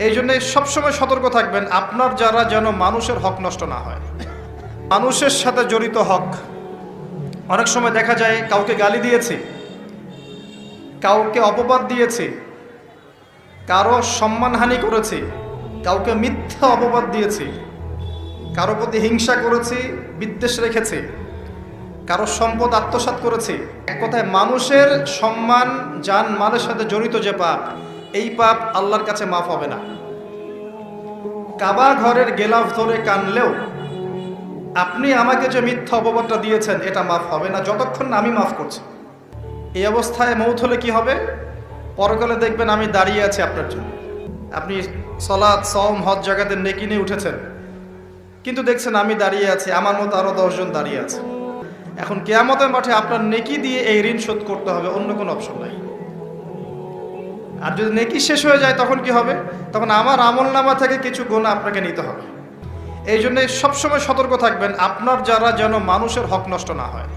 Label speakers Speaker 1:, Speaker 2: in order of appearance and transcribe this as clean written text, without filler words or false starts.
Speaker 1: এই জন্যে সবসময় সতর্ক থাকবেন আপনার যারা যেন মানুষের হক নষ্ট না হয়। মানুষের সাথে জড়িত হক, অনেক সময় দেখা যায় কাউকে গালি দিয়েছি, কাউকে অপবাদ দিয়েছি, কারো সম্মানহানি করেছি, কাউকে মিথ্যা অপবাদ দিয়েছি, কারো প্রতি হিংসা করেছি, বিদ্বেষ রেখেছি, কারো সম্পদ আত্মসাৎ করেছি। এক কথায় মানুষের সম্মান জান মালের সাথে জড়িত যে পাপ, এই পাপ আল্লাহর কাছে মাফ হবে না। কাবা ঘরের গেলাফ ধরে কানলেও আপনি আমাকে যে মিথ্যা অপবাদটা দিয়েছেন এটা মাফ হবে না যতক্ষণ না আমি মাফ করছি। এই অবস্থায় মৌত হলে কি হবে? পরকালে দেখবেন আমি দাঁড়িয়ে আছি আপনার জন্য। আপনি সালাত, সওম, হজ জাকাতের নেকি নিয়ে উঠেছেন, কিন্তু দেখছেন আমি দাঁড়িয়ে আছি, আমার মতো আরো 10 জন দাঁড়িয়ে আছে। এখন কিয়ামতের মাঠে আপনার নেকি দিয়ে এই ঋণ শোধ করতে হবে, অন্য কোনো অপশন নাই। আর যদি নেকি শেষ হয়ে যায় তখন কি হবে? তখন আমার আমলনামা থেকে কিছু গুনাহ আপনাকে নিতে হবে। এই জন্য সবসময় সতর্ক থাকবেন আপনার যারা যেন মানুষের হক নষ্ট না হয়।